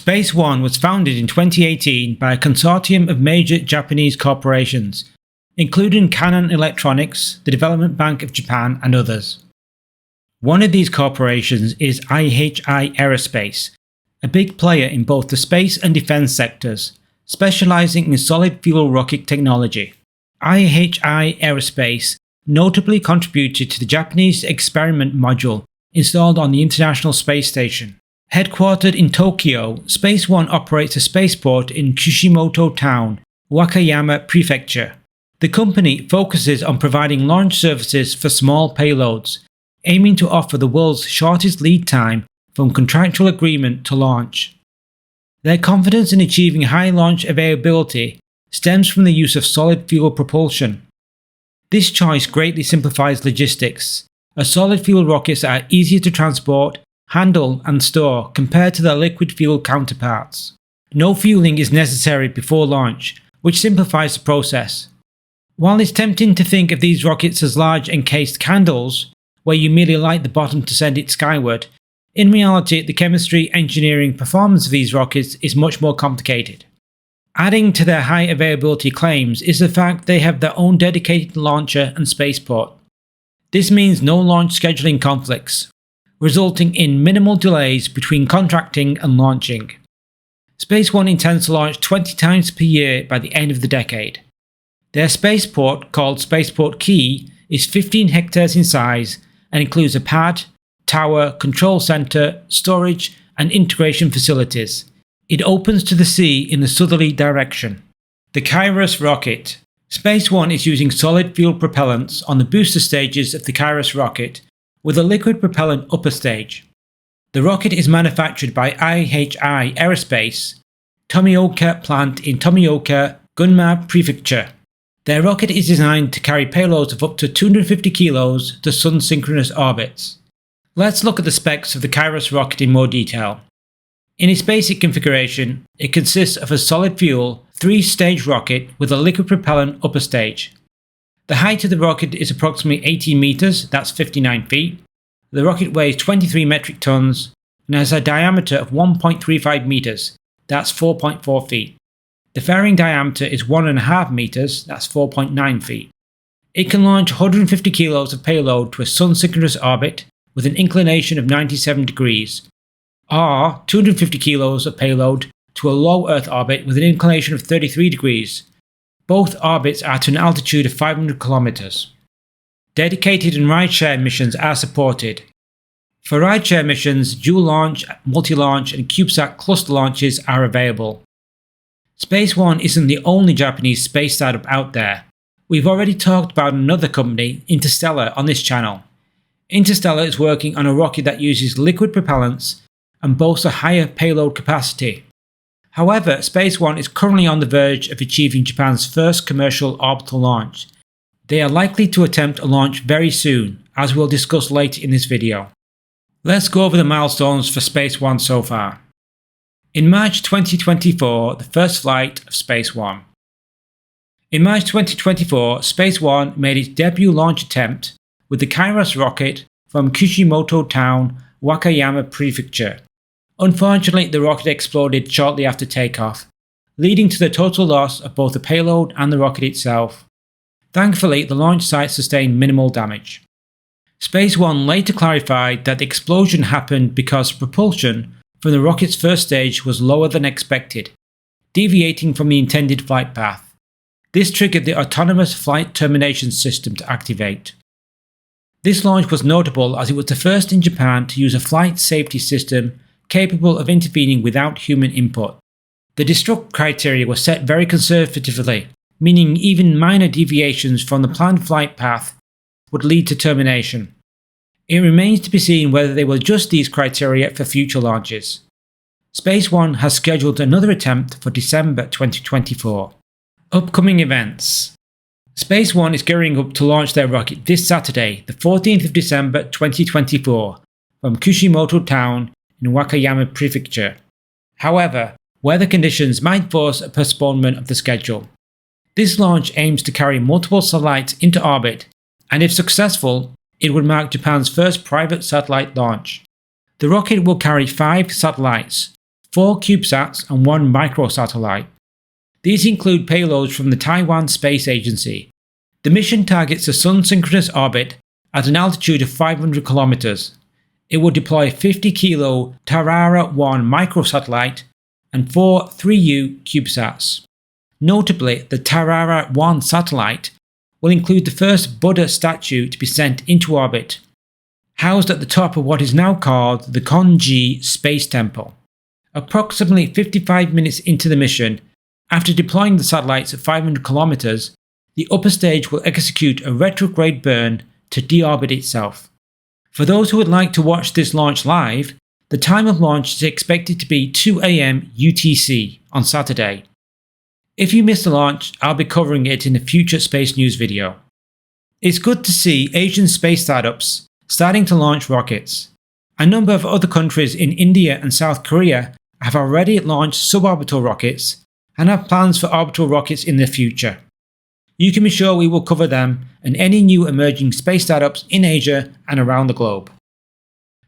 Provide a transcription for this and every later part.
Space One was founded in 2018 by a consortium of major Japanese corporations, including Canon Electronics, the Development Bank of Japan, and others. One of these corporations is IHI Aerospace, a big player in both the space and defense sectors, specializing in solid fuel rocket technology. IHI Aerospace notably contributed to the Japanese experiment module installed on the International Space Station. Headquartered in Tokyo, Space One operates a spaceport in Kushimoto Town, Wakayama Prefecture. The company focuses on providing launch services for small payloads, aiming to offer the world's shortest lead time from contractual agreement to launch. Their confidence in achieving high launch availability stems from the use of solid fuel propulsion. This choice greatly simplifies logistics, as solid fuel rockets are easier to transport, handle and store compared to their liquid fuel counterparts. No fueling is necessary before launch, which simplifies the process. While it's tempting to think of these rockets as large encased candles, where you merely light the bottom to send it skyward, in reality the chemistry, engineering, performance of these rockets is much more complicated. Adding to their high availability claims is the fact they have their own dedicated launcher and spaceport. This means no launch scheduling conflicts, resulting in minimal delays between contracting and launching. Space One intends to launch 20 times per year by the end of the decade. Their spaceport, called Spaceport Key, is 15 hectares in size and includes a pad, tower, control center, storage and integration facilities. It opens to the sea in the southerly direction. The Kairos rocket. Space One is using solid fuel propellants on the booster stages of the Kairos rocket, with a liquid propellant upper stage. The rocket is manufactured by IHI Aerospace, Tomioka plant in Tomioka, Gunma Prefecture. Their rocket is designed to carry payloads of up to 250 kilos to sun-synchronous orbits. Let's look at the specs of the Kairos rocket in more detail. In its basic configuration, it consists of a solid fuel, 3-stage rocket with a liquid propellant upper stage. The height of the rocket is approximately 18 meters, that's 59 feet. The rocket weighs 23 metric tons and has a diameter of 1.35 meters, that's 4.4 feet. The fairing diameter is 1.5 meters, that's 4.9 feet. It can launch 150 kilos of payload to a sun-synchronous orbit with an inclination of 97 degrees, or 250 kilos of payload to a low Earth orbit with an inclination of 33 degrees. Both orbits are to an altitude of 500 kilometers. Dedicated and rideshare missions are supported. For rideshare missions, dual launch, multi-launch and CubeSat cluster launches are available. Space One isn't the only Japanese space startup out there. We've already talked about another company, Interstellar, on this channel. Interstellar is working on a rocket that uses liquid propellants and boasts a higher payload capacity. However, Space One is currently on the verge of achieving Japan's first commercial orbital launch. They are likely to attempt a launch very soon, as we'll discuss later in this video. Let's go over the milestones for Space One so far. In March 2024, the first flight of Space One. In March 2024, Space One made its debut launch attempt with the Kairos rocket from Kushimoto Town, Wakayama Prefecture. Unfortunately, the rocket exploded shortly after takeoff, leading to the total loss of both the payload and the rocket itself. Thankfully, the launch site sustained minimal damage. Space One later clarified that the explosion happened because propulsion from the rocket's first stage was lower than expected, deviating from the intended flight path. This triggered the autonomous flight termination system to activate. This launch was notable as it was the first in Japan to use a flight safety system capable of intervening without human input. The destruct criteria was set very conservatively, meaning even minor deviations from the planned flight path would lead to termination. It remains to be seen whether they will adjust these criteria for future launches. Space One has scheduled another attempt for December 2024. Upcoming events. Space One is gearing up to launch their rocket this Saturday, the 14th of December 2024, from Kushimoto Town in Wakayama Prefecture. However, weather conditions might force a postponement of the schedule. This launch aims to carry multiple satellites into orbit, and if successful, it would mark Japan's first private satellite launch. The rocket will carry 5 satellites, 4 CubeSats and 1 microsatellite. These include payloads from the Taiwan Space Agency. The mission targets a sun-synchronous orbit at an altitude of 500 kilometers. It will deploy 50 kilo Tarara-1 microsatellite and 4 3U CubeSats. Notably, the Tarara-1 satellite will include the first Buddha statue to be sent into orbit, housed at the top of what is now called the Konji Space Temple. Approximately 55 minutes into the mission, after deploying the satellites at 500 kilometers, the upper stage will execute a retrograde burn to deorbit itself. For those who would like to watch this launch live, the time of launch is expected to be 2 AM UTC on Saturday. If you missed the launch, I'll be covering it in a future space news video. It's good to see Asian space startups starting to launch rockets. A number of other countries in India and South Korea have already launched suborbital rockets and have plans for orbital rockets in the future. You can be sure we will cover them and any new emerging space startups in Asia and around the globe.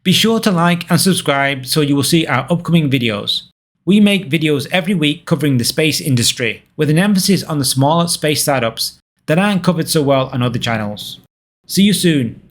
Be sure to like and subscribe so you will see our upcoming videos. We make videos every week covering the space industry, with an emphasis on the smaller space startups that aren't covered so well on other channels. See you soon.